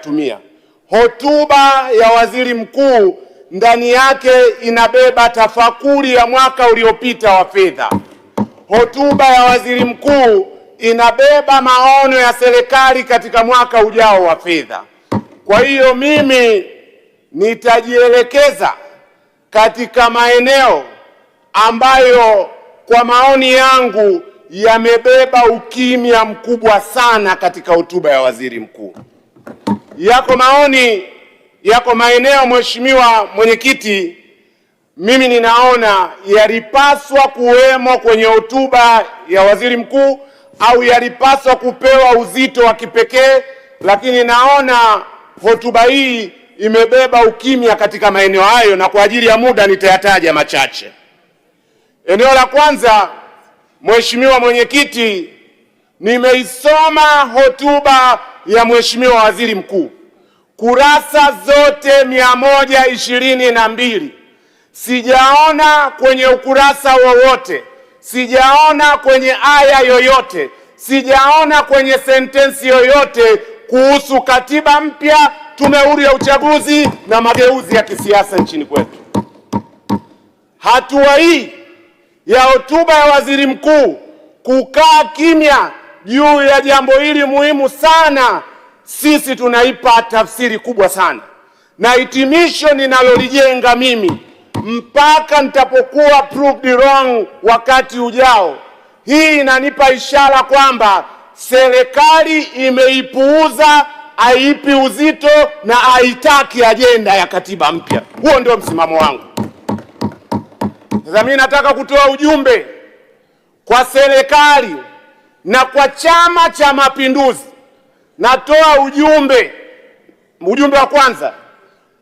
tumia. Hotuba ya waziri mkuu ndani yake inabeba tafakuri ya mwaka uliopita wa fedha. Hotuba ya waziri mkuu inabeba maono ya serikali katika mwaka ujao wa fedha. Kwa hiyo mimi nitajielekeza katika maeneo ambayo kwa maoni yangu yamebeba ukimya mkubwa sana katika hotuba ya waziri mkuu. Yako maeneo, Mheshimiwa Mwenyekiti, mimi ninaona yalipaswa kuwemo kwenye hotuba ya waziri mkuu au yalipaswa kupewa uzito wa kipekee, lakini naona hotuba hii imebeba ukimya katika maeneo hayo, na kwa ajili ya muda nitayataja machache. Eneo la kwanza, Mheshimiwa Mwenyekiti, nimeisoma hotuba ya Mheshimiwa Waziri Mkuu kurasa zote 122. Sijaona kwenye ukurasa wowote, sijaona kwenye aya yoyote, sijaona kwenye sentensi yoyote kuhusu katiba mpya, tume huru ya uchaguzi na mageuzi ya kisiasa nchini kwetu. Hatua hii ya hotuba ya waziri mkuu kukaa kimya juu ya jambo hili muhimu sana, sisi tunaipa tafsiri kubwa sana, na hitimisho ninalolijenga mimi mpaka nitapokuwa proved wrong wakati ujao, hii inanipa ishara kwamba serikali imeipuuza, haipi uzito na haitaki ajenda ya katiba mpya. Huo ndio msimamo wangu. Sasa mimi nataka kutoa ujumbe kwa serikali na kwa Chama cha Mapinduzi. Natoa ujumbe wa kwanza,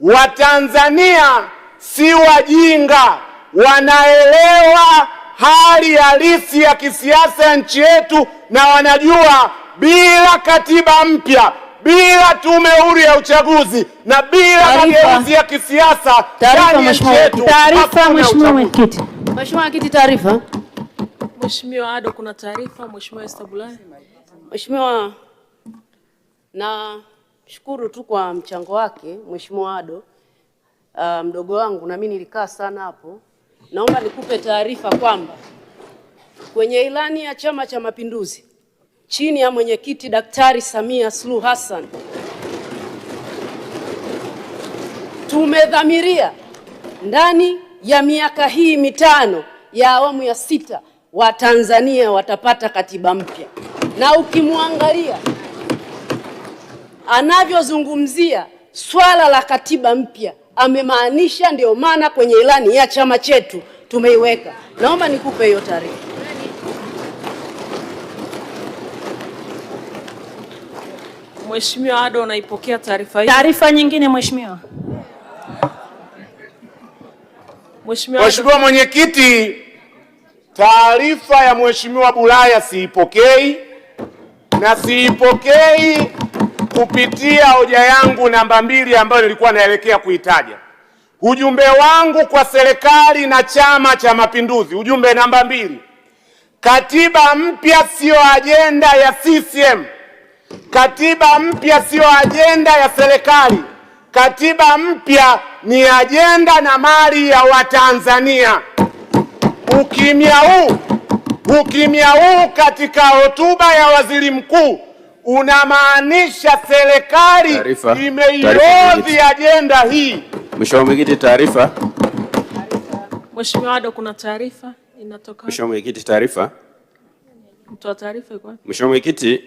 Watanzania si wajinga, wanaelewa hali halisi ya kisiasa ya nchi yetu, na wanajua bila katiba mpya, bila tume huru ya uchaguzi na bila mageuzi ya kisiasa ndani ya nchi yetu. Taarifa, Mheshimiwa Mwenyekiti. Mheshimiwa Mwenyekiti, taarifa. Mheshimiwa Ado, kuna taarifa. Mheshimiwa Esther Bulaya. Mheshimiwa, na shukuru tu kwa mchango wake Mheshimiwa Ado, mdogo wangu, na mimi nilikaa sana hapo. Naomba nikupe taarifa kwamba kwenye ilani ya Chama cha Mapinduzi chini ya mwenyekiti Daktari Samia Suluhu Hassan, tumedhamiria ndani ya miaka hii mitano ya awamu ya 6 Watanzania watapata katiba mpya. Na ukimwangalia anavyozungumzia swala la katiba mpya, amemaanisha, ndio maana kwenye ilani ya chama chetu tumeiweka. Naomba nikupe hiyo taarifa. Mheshimiwa Ado, naipokea taarifa hii. Taarifa nyingine Mheshimiwa. Mheshimiwa Mwenyekiti, taarifa ya Mheshimiwa Bulaya siipokei, na siipokei kupitia hoja yangu namba 2 ambayo nilikuwa naelekea kuitaja. Ujumbe wangu kwa serikali na Chama cha Mapinduzi, ujumbe namba 2, katiba mpya sio ajenda ya CCM. Katiba mpya sio ajenda ya serikali. Katiba mpya ni ajenda na mali ya Watanzania. Ukimya huu katika hotuba ya waziri mkuu unamaanisha serikali imeihodhi ajenda hii. Mheshimiwa Mwenyekiti, taarifa. Mheshimiwa Ado, kuna taarifa inatoka. Mheshimiwa Mwenyekiti, taarifa. Mtoa taarifa yuko wapi? Mheshimiwa Mwenyekiti,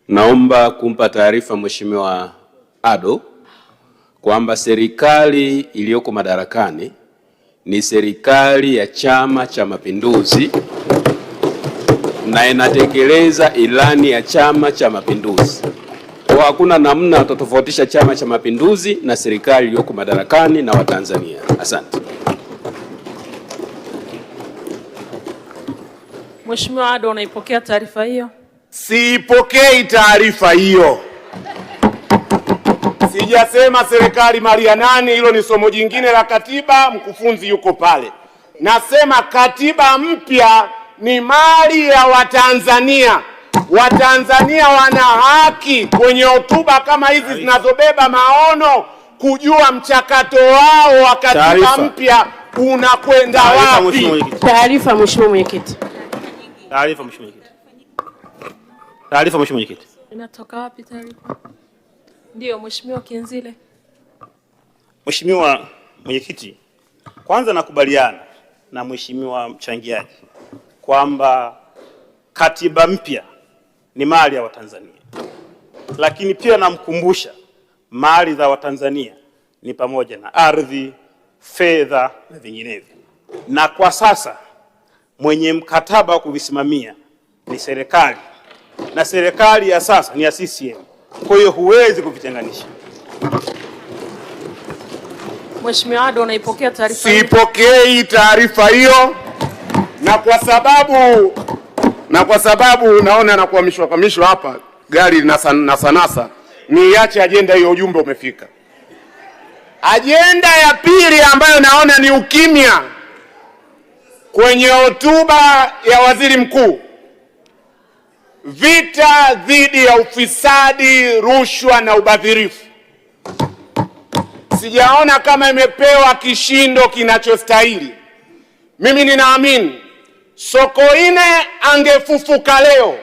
naomba kumpa taarifa Mheshimiwa Ado kwamba serikali iliyoko madarakani ni serikali ya Chama cha Mapinduzi na inatekeleza ilani ya Chama cha Mapinduzi. Kwa hakuna namna tutofautisha Chama cha Mapinduzi na serikali iliyoko madarakani na Watanzania. Asante. Mheshimiwa Ado, unaipokea taarifa hiyo? Siipokei taarifa hiyo. Sijasema serikali mali ya nani, hilo ni somo jingine la katiba, mkufunzi yuko pale. Nasema katiba mpya ni mali ya Watanzania. Watanzania wana haki kwenye hotuba kama hizi zinazobeba maono kujua mchakato wao wa katiba mpya unakwenda wapi. Taarifa Mheshimiwa Mwenyekiti. Taarifa Mheshimiwa Mwenyekiti. Taarifa Mheshimiwa Mwenyekiti. Inatoka wapi taarifa? Ndio, Mheshimiwa Kienzile. Mheshimiwa Mwenyekiti, kwanza nakubaliana na Mheshimiwa mchangiaji kwamba katiba mpya ni mali ya Watanzania, lakini pia namkumbusha mali za Watanzania ni pamoja na ardhi, fedha na vinginevyo, na kwa sasa mwenye mkataba wa kuvisimamia ni serikali, na serikali ya sasa ni ya CCM. Kwa hiyo huwezi kuvitenganisha. Mheshimiwa Ado, unaipokea taarifa hiyo? Sipokei taarifa hiyo, na kwa sababu naona na kuhamishwa hapa gari na sanasa, niache ajenda hiyo, ujumbe umefika. Ajenda ya pili ambayo naona ni ukimya kwenye hotuba ya waziri mkuu, vita dhidi ya ufisadi, rushwa na ubadhirifu. Sijaona kama imepewa kishindo kinachostahili. Mimi ninaamini Sokoine angefufuka leo,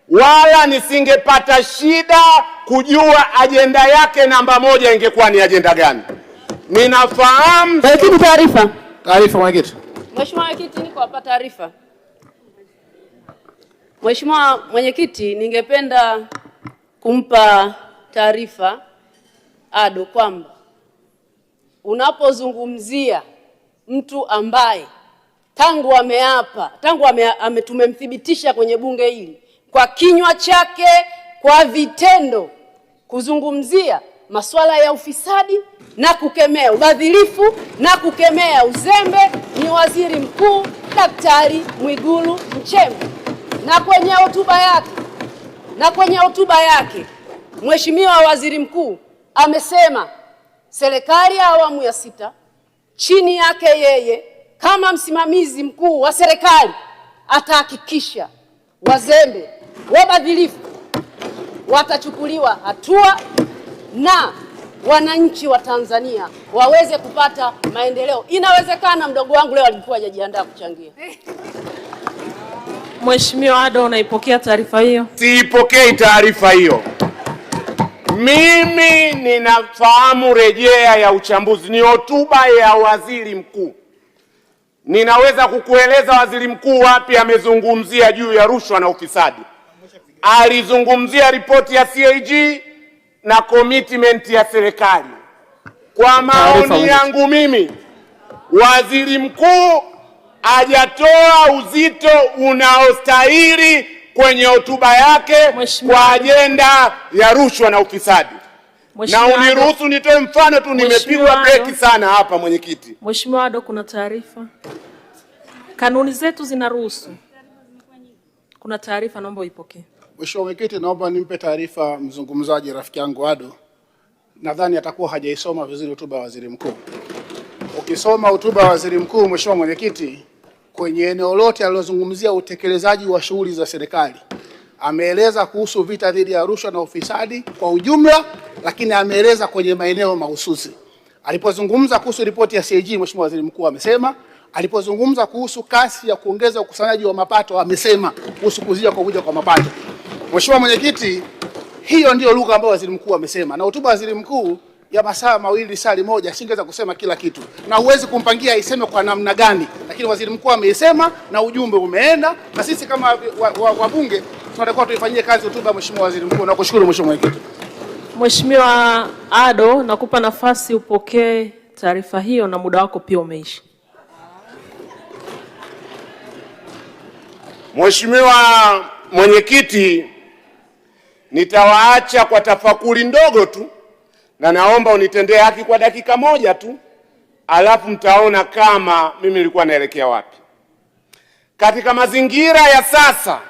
wala nisingepata shida kujua ajenda yake namba moja ingekuwa ni ajenda gani. Ninafahamu. Mwenyekiti, taarifa. Taarifa Mwenyekiti. Mheshimiwa Mwenyekiti, niko hapa taarifa. Mheshimiwa Mwenyekiti, ningependa kumpa taarifa Ado kwamba unapozungumzia mtu ambaye tumemthibitisha kwenye bunge hili kwa kinywa chake, kwa vitendo, kuzungumzia masuala ya ufisadi na kukemea ubadhirifu na kukemea uzembe, ni Waziri Mkuu Daktari Mwigulu Nchemba. Na kwenye hotuba yake Mheshimiwa Waziri Mkuu amesema serikali ya awamu ya 6 chini yake yeye kama msimamizi mkuu wa serikali atahakikisha wazembe, wabadhirifu watachukuliwa hatua na wananchi wa Tanzania waweze kupata maendeleo. Inawezekana mdogo wangu leo alikuwa hajajiandaa kuchangia. Mheshimiwa Ado, unaipokea taarifa hiyo? Siipokei taarifa hiyo. Mimi ninafahamu rejea ya uchambuzi, ni hotuba ya waziri mkuu. Ninaweza kukueleza waziri mkuu wapi amezungumzia juu ya rushwa na ufisadi. Alizungumzia ripoti ya CAG na commitment ya serikali. Kwa maoni yangu mimi, waziri mkuu hajatoa uzito unaostahili kwenye hotuba yake kwa ajenda ya rushwa na ufisadi. Na uniruhusu nitoe mfano tu, nimepigwa breki sana hapa Mwenyekiti. Mheshimiwa Ado, kuna taarifa. Kanuni zetu zinaruhusu. Kuna taarifa, naomba uipokee. Mheshimiwa Mwenyekiti, naomba nimpe taarifa mzungumzaji rafiki yangu Ado. Nadhani atakuwa hajaisoma vizuri hotuba ya waziri mkuu. Ukisoma hotuba ya waziri mkuu, Mheshimiwa Mwenyekiti, kwenye eneo lote alilozungumzia utekelezaji wa shughuli za serikali, ameeleza kuhusu vita dhidi ya rushwa na ufisadi kwa ujumla, lakini ameeleza kwenye maeneo mahususi. Alipozungumza kuhusu ripoti ya CAG, Mheshimiwa Waziri Mkuu amesema. Alipozungumza kuhusu kasi ya kuongeza ukusanyaji wa mapato, amesema kuhusu kuzuia kuvuja kwa mapato. Mheshimiwa Mwenyekiti, hiyo ndio lugha ambayo Waziri Mkuu amesema, na hotuba ya Waziri Mkuu ya masaa mawili sali moja singeweza kusema kila kitu, na huwezi kumpangia iseme kwa namna gani, lakini Waziri Mkuu ameisema na ujumbe umeenda, na sisi kama wabunge tunatakiwa tuifanyie kazi hotuba ya Mheshimiwa Waziri Mkuu. Nakushukuru Mheshimiwa Mwenyekiti. Mheshimiwa Ado, nakupa nafasi upokee taarifa hiyo na muda wako pia umeisha. Mheshimiwa Mwenyekiti, nitawaacha kwa tafakuri ndogo tu, na naomba unitendee haki kwa dakika moja tu, alafu mtaona kama mimi nilikuwa naelekea wapi. Katika mazingira ya sasa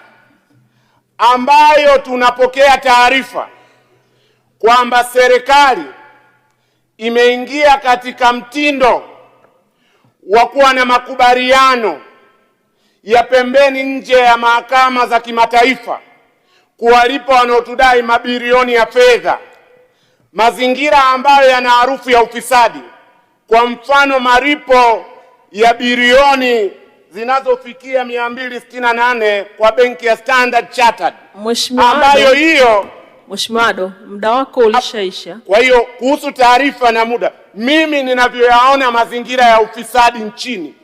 ambayo tunapokea taarifa kwamba serikali imeingia katika mtindo wa kuwa na makubaliano ya pembeni nje ya mahakama za kimataifa kuwalipa wanaotudai mabilioni ya fedha, mazingira ambayo yana harufu ya ufisadi. Kwa mfano, malipo ya bilioni zinazofikia 268 kwa benki ya Standard Chartered, ambayo hiyo Mheshimiwa Ado, muda wako ulishaisha. Kwa hiyo kuhusu taarifa na muda, mimi ninavyoyaona mazingira ya ufisadi nchini,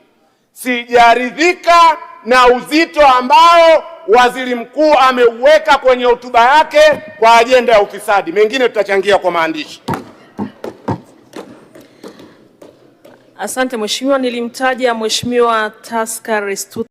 sijaridhika na uzito ambao waziri mkuu ameuweka kwenye hotuba yake kwa ajenda ya ufisadi. Mengine tutachangia kwa maandishi. Asante Mheshimiwa. Nilimtaja Mheshimiwa Tasker Restuta.